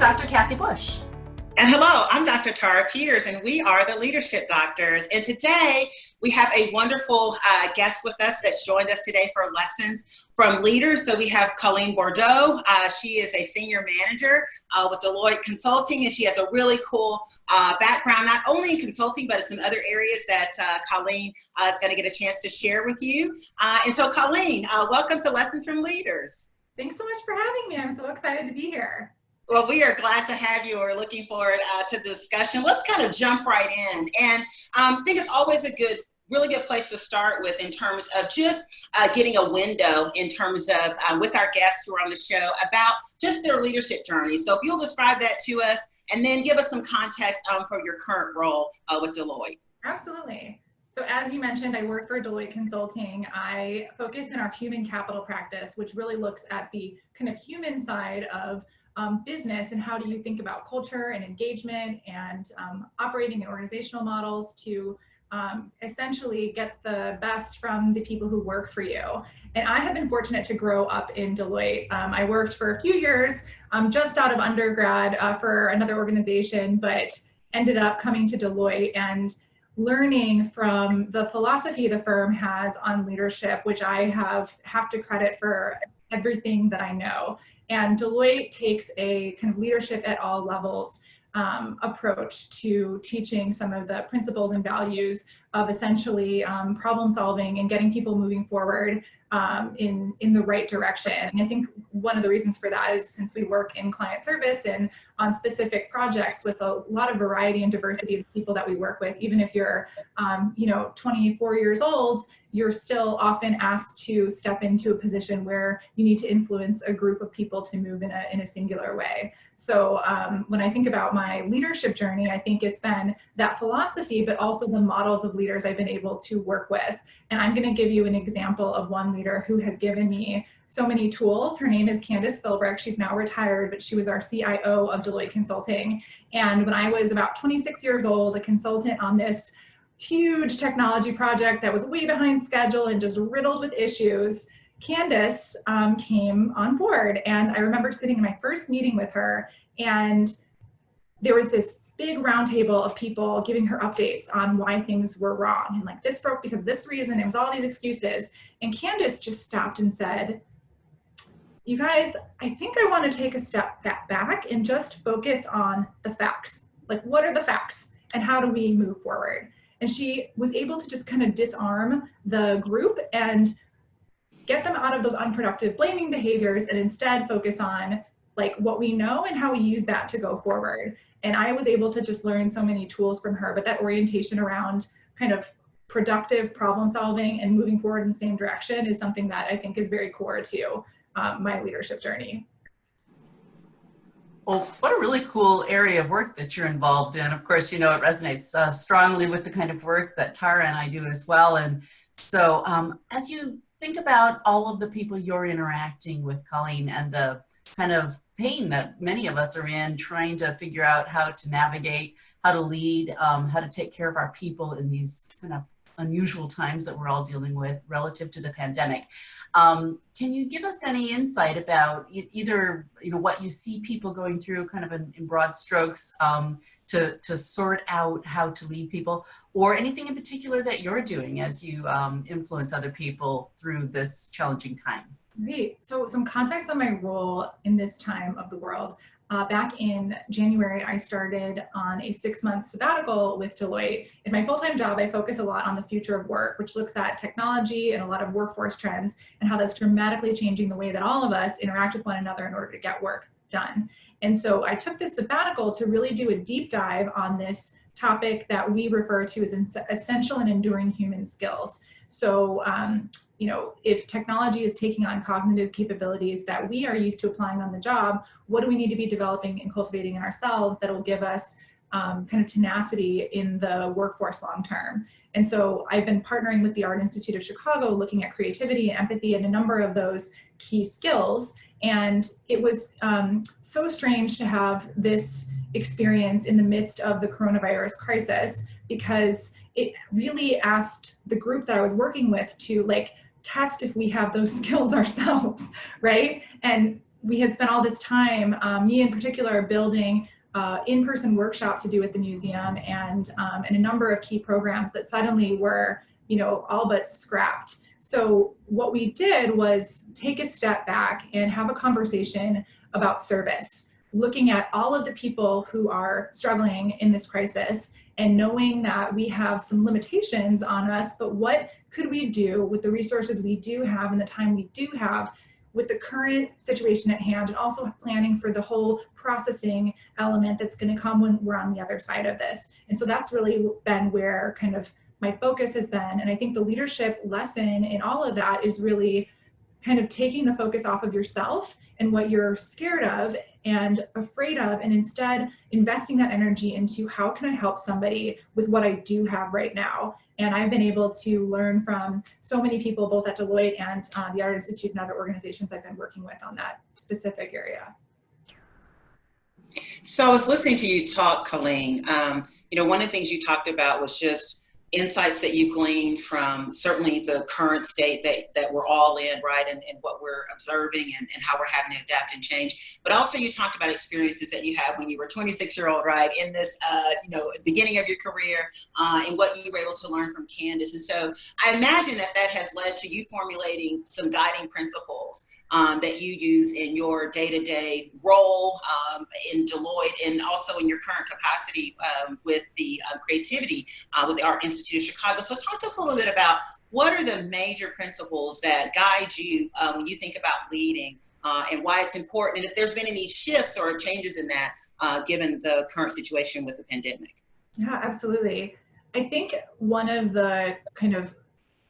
Dr. Kathy Bush. And hello, I'm Dr. Tara Peters, and we are the Leadership Doctors. And today we have a wonderful guest with us that's joined us today for lessons from leaders. So we have Colleen Bordeaux. She is a senior manager with Deloitte Consulting, and she has a really cool background, not only in consulting, but in some other areas that Colleen is going to get a chance to share with you. And so Colleen, welcome to Lessons from Leaders. Thanks so much for having me. I'm so excited to be here. Well, we are glad to have you. We're looking forward to the discussion. Let's kind of jump right in. And I think it's always a really good place to start with in terms of just getting a window in terms of with our guests who are on the show about just their leadership journey. So if you'll describe that to us and then give us some context for your current role with Deloitte. Absolutely. So as you mentioned, I work for Deloitte Consulting. I focus in our human capital practice, which really looks at the kind of human side of business and how do you think about culture and engagement and operating and organizational models to essentially get the best from the people who work for you. And I have been fortunate to grow up in Deloitte. I worked for a few years just out of undergrad for another organization, but ended up coming to Deloitte and learning from the philosophy the firm has on leadership, which I have to credit for everything that I know. And Deloitte takes a kind of leadership at all levels approach to teaching some of the principles and values of essentially problem solving and getting people moving forward in the right direction. And I think one of the reasons for that is since we work in client service and on specific projects with a lot of variety and diversity of people that we work with, even if you're 24 years old, you're still often asked to step into a position where you need to influence a group of people to move in a singular way. So when I think about my leadership journey, I think it's been that philosophy, but also the models of leaders I've been able to work with. And I'm going to give you an example of one leader who has given me so many tools. Her name is Candace Philbrick. She's now retired, but she was our CIO of Deloitte Consulting. And when I was about 26 years old, a consultant on this huge technology project that was way behind schedule and just riddled with issues, Candace came on board. And I remember sitting in my first meeting with her, and there was this big roundtable of people giving her updates on why things were wrong. And like, this broke because of this reason, it was all these excuses. And Candace just stopped and said, you guys, I think I want to take a step back and just focus on the facts. Like, what are the facts and how do we move forward? And she was able to just kind of disarm the group and get them out of those unproductive blaming behaviors and instead focus on like what we know and how we use that to go forward. And I was able to just learn so many tools from her, but that orientation around kind of productive problem solving and moving forward in the same direction is something that I think is very core to my leadership journey. Well, what a really cool area of work that you're involved in. Of course, you know, it resonates strongly with the kind of work that Tara and I do as well. And so as you think about all of the people you're interacting with, Colleen, and the kind of pain that many of us are in trying to figure out how to navigate, how to lead, how to take care of our people in these kind of unusual times that we're all dealing with relative to the pandemic. Can you give us any insight about either, you know, what you see people going through kind of in broad strokes to sort out how to lead people, or anything in particular that you're doing as you influence other people through this challenging time? Great. So some context on my role in this time of the world. Back in January, I started on a 6-month sabbatical with Deloitte. In my full-time job, I focus a lot on the future of work, which looks at technology and a lot of workforce trends and how that's dramatically changing the way that all of us interact with one another in order to get work done. And so I took this sabbatical to really do a deep dive on this topic that we refer to as essential and enduring human skills. So, you know, if technology is taking on cognitive capabilities that we are used to applying on the job, what do we need to be developing and cultivating in ourselves that will give us kind of tenacity in the workforce long term? And so I've been partnering with the Art Institute of Chicago, looking at creativity and empathy and a number of those key skills. And it was so strange to have this experience in the midst of the coronavirus crisis, because it really asked the group that I was working with to like test if we have those skills ourselves, right? And we had spent all this time, me in particular, building in-person workshops to do at the museum and a number of key programs that suddenly were, all but scrapped. So what we did was take a step back and have a conversation about service, looking at all of the people who are struggling in this crisis and knowing that we have some limitations on us, but what could we do with the resources we do have and the time we do have with the current situation at hand, and also planning for the whole processing element that's going to come when we're on the other side of this. And so that's really been where kind of my focus has been. And I think the leadership lesson in all of that is really kind of taking the focus off of yourself and what you're scared of and afraid of, and instead investing that energy into how can I help somebody with what I do have right now. And I've been able to learn from so many people, both at Deloitte and the Art Institute and other organizations I've been working with on that specific area. So I was listening to you talk, Colleen. One of the things you talked about was just insights that you gleaned from certainly the current state that we're all in, right, and what we're observing and how we're having to adapt and change. But also you talked about experiences that you had when you were a 26-year-old, right, in this, beginning of your career, and what you were able to learn from Candace. And so I imagine that has led to you formulating some guiding principles that you use in your day-to-day role in Deloitte, and also in your current capacity with the creativity with the Art Institute of Chicago. So talk to us a little bit about what are the major principles that guide you when you think about leading, and why it's important, and if there's been any shifts or changes in that given the current situation with the pandemic. Yeah, absolutely. I think one of the kind of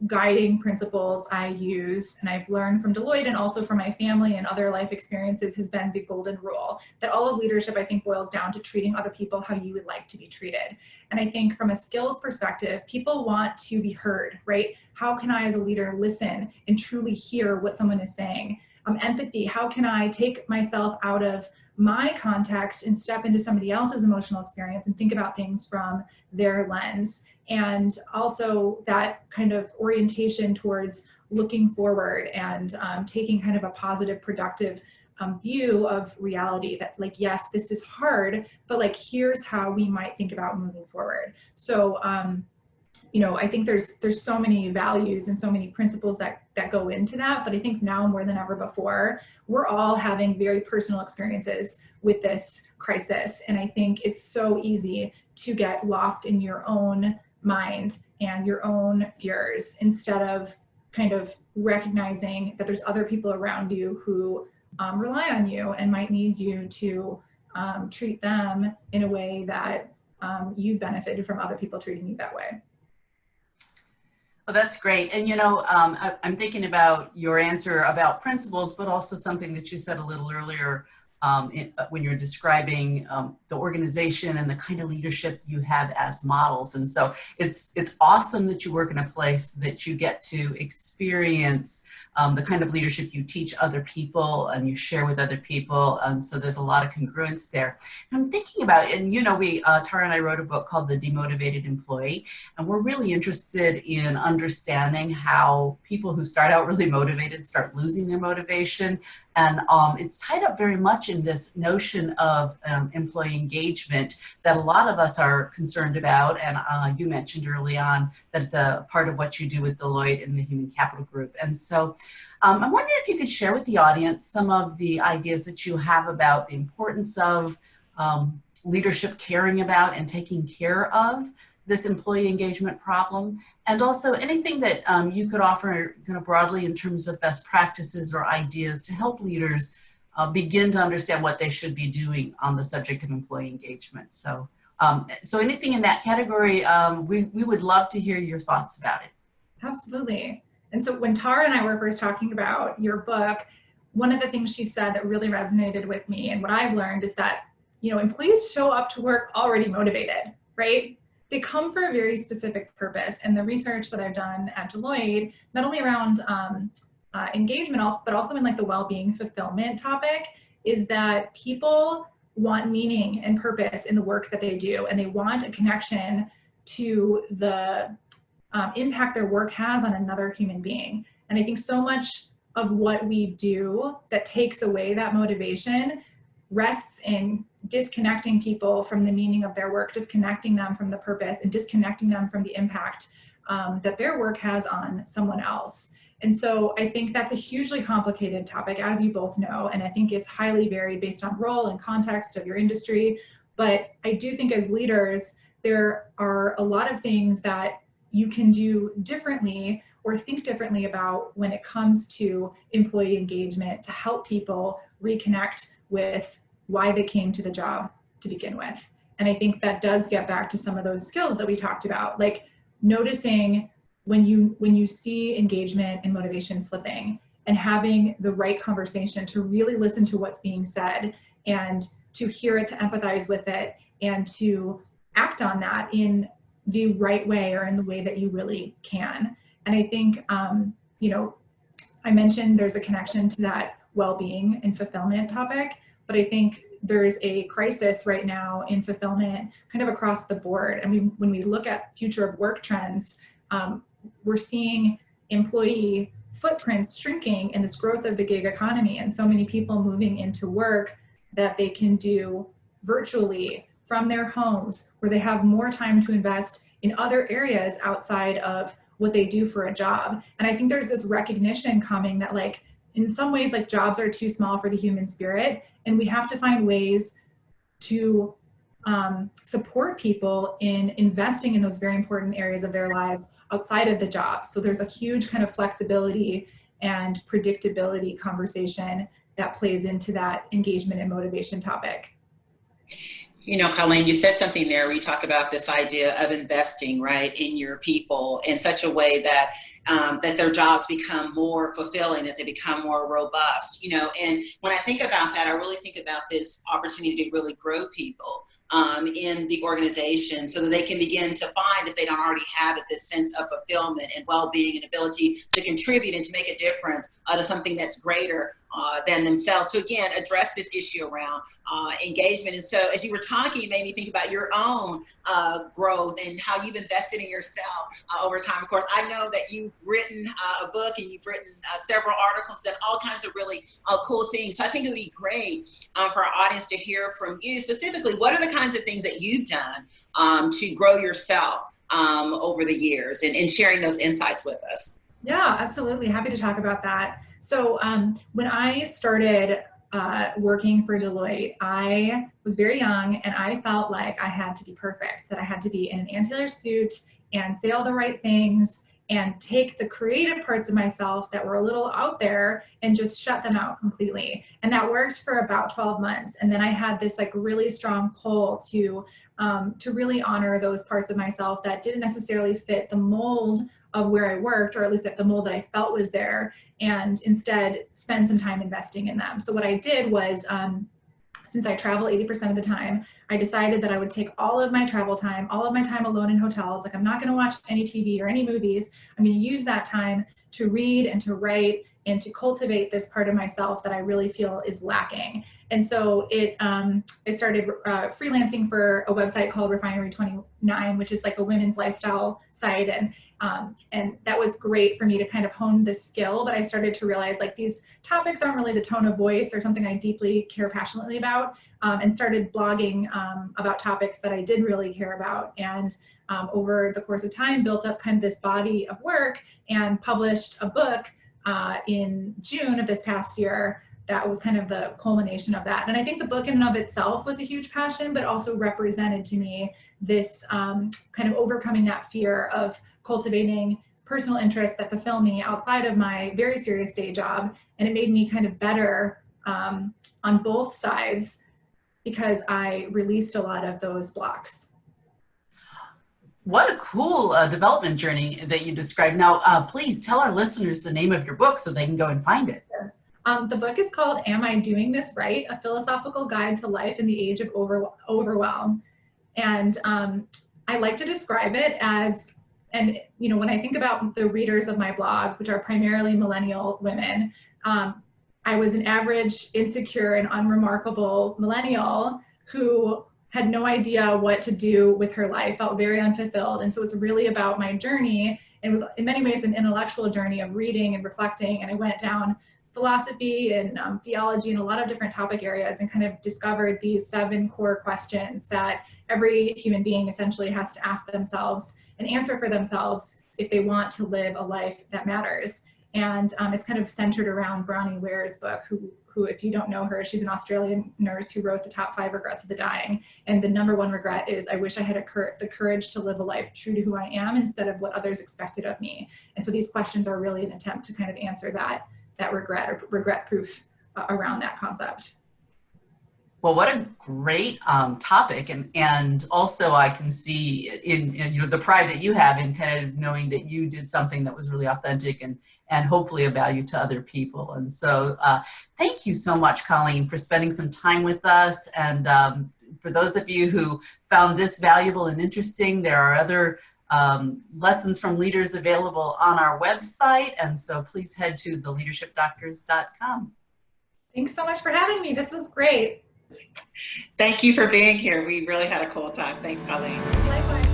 guiding principles I use, and I've learned from Deloitte and also from my family and other life experiences, has been the golden rule, that all of leadership, I think, boils down to treating other people how you would like to be treated. And I think from a skills perspective, people want to be heard, right? How can I as a leader listen and truly hear what someone is saying? Empathy, how can I take myself out of my context and step into somebody else's emotional experience and think about things from their lens? And also that kind of orientation towards looking forward and taking kind of a positive, productive view of reality, that like, yes, this is hard, but like, here's how we might think about moving forward. So, I think there's so many values and so many principles that go into that, but I think now more than ever before, we're all having very personal experiences with this crisis. And I think it's so easy to get lost in your own mind and your own fears, instead of kind of recognizing that there's other people around you who rely on you and might need you to treat them in a way that you've benefited from other people treating you that way. Well, that's great. And, I'm thinking about your answer about principles, but also something that you said a little earlier when you're describing the organization and the kind of leadership you have as models. And so it's awesome that you work in a place that you get to experience the kind of leadership you teach other people and you share with other people. And so there's a lot of congruence there. I'm thinking about, and Tara and I wrote a book called The Demotivated Employee, and we're really interested in understanding how people who start out really motivated start losing their motivation. And it's tied up very much in this notion of employee engagement that a lot of us are concerned about. And you mentioned early on that it's a part of what you do with Deloitte and the Human Capital Group. And so I'm wondering if you could share with the audience some of the ideas that you have about the importance of leadership caring about and taking care of this employee engagement problem, and also anything that you could offer broadly in terms of best practices or ideas to help leaders begin to understand what they should be doing on the subject of employee engagement. So anything in that category, we would love to hear your thoughts about it. Absolutely. And so when Tara and I were first talking about your book, one of the things she said that really resonated with me, and what I've learned, is that employees show up to work already motivated, right? They come for a very specific purpose. And the research that I've done at Deloitte, not only around engagement, but also in like the well-being fulfillment topic, is that people want meaning and purpose in the work that they do. And they want a connection to the impact their work has on another human being. And I think so much of what we do that takes away that motivation rests in disconnecting people from the meaning of their work, disconnecting them from the purpose, and disconnecting them from the impact that their work has on someone else. And so I think that's a hugely complicated topic, as you both know, and I think it's highly varied based on role and context of your industry. But I do think as leaders, there are a lot of things that you can do differently or think differently about when it comes to employee engagement to help people reconnect with why they came to the job to begin with. And I think that does get back to some of those skills that we talked about, like noticing when you see engagement and motivation slipping and having the right conversation to really listen to what's being said and to hear it, to empathize with it, and to act on that in the right way or in the way that you really can. And I think, I mentioned there's a connection to that well-being and fulfillment topic, but I think there's a crisis right now in fulfillment kind of across the board. I mean, when we look at future of work trends, we're seeing employee footprints shrinking in this growth of the gig economy and so many people moving into work that they can do virtually from their homes, where they have more time to invest in other areas outside of what they do for a job. And I think there's this recognition coming that, like, in some ways, like, jobs are too small for the human spirit, and we have to find ways to support people in investing in those very important areas of their lives outside of the job. So there's a huge kind of flexibility and predictability conversation that plays into that engagement and motivation topic. You know, Colleen, you said something there where you talk about this idea of investing, right, in your people in such a way that that their jobs become more fulfilling, that they become more robust, and when I think about that, I really think about this opportunity to really grow people in the organization so that they can begin to find, if they don't already have it, this sense of fulfillment and well-being and ability to contribute and to make a difference to something that's greater than themselves. So again, address this issue around engagement. And so as you were talking, it made me think about your own growth and how you've invested in yourself over time. Of course, I know that you've written a book and you've written several articles and all kinds of really cool things. So I think it would be great for our audience to hear from you specifically. What are the kinds of things that you've done to grow yourself over the years and sharing those insights with us? Yeah, absolutely. Happy to talk about that. So when I started working for Deloitte, I was very young and I felt like I had to be perfect, that I had to be in an anti-tailor suit and say all the right things and take the creative parts of myself that were a little out there and just shut them out completely. And that worked for about 12 months. And then I had this like really strong pull to really honor those parts of myself that didn't necessarily fit the mold of where I worked, or at least at the mold that I felt was there, and instead spend some time investing in them. So what I did was, since I travel 80% of the time, I decided that I would take all of my travel time, all of my time alone in hotels. Like, I'm not going to watch any TV or any movies. I'm going to use that time to read and to write and to cultivate this part of myself that I really feel is lacking. And so I started freelancing for a website called Refinery 29, which is like a women's lifestyle site. And that was great for me to kind of hone this skill. But I started to realize, like, these topics aren't really the tone of voice or something I deeply care passionately about, and started blogging about topics that I did really care about. And over the course of time, built up kind of this body of work and published a book in June of this past year. That was kind of the culmination of that. And I think the book in and of itself was a huge passion, but also represented to me this kind of overcoming that fear of cultivating personal interests that fulfill me outside of my very serious day job. And it made me kind of better on both sides because I released a lot of those blocks. What a cool development journey that you described. Now, please tell our listeners the name of your book so they can go and find it. Sure. The book is called Am I Doing This Right? A Philosophical Guide to Life in the Age of Overwhelm. And I like to describe it as, and when I think about the readers of my blog, which are primarily millennial women, I was an average, insecure, and unremarkable millennial who had no idea what to do with her life, felt very unfulfilled. And so it's really about my journey it was in many ways an intellectual journey of reading and reflecting. And I went down philosophy and theology and a lot of different topic areas and kind of discovered these 7 core questions that every human being essentially has to ask themselves and answer for themselves if they want to live a life that matters. And it's kind of centered around Bronnie Ware's book, who, if you don't know her, she's an Australian nurse who wrote the top 5 regrets of the dying. And the #1 regret is, I wish I had the courage to live a life true to who I am instead of what others expected of me. And so these questions are really an attempt to kind of answer that regret or regret proof around that concept. Well, what a great topic, and also I can see in you know, the pride that you have in kind of knowing that you did something that was really authentic and hopefully of value to other people. And so thank you so much, Colleen, for spending some time with us. And for those of you who found this valuable and interesting, there are other lessons from leaders available on our website. And so please head to theleadershipdoctors.com. Thanks so much for having me. This was great. Thank you for being here. We really had a cool time. Thanks, Colleen. Likewise.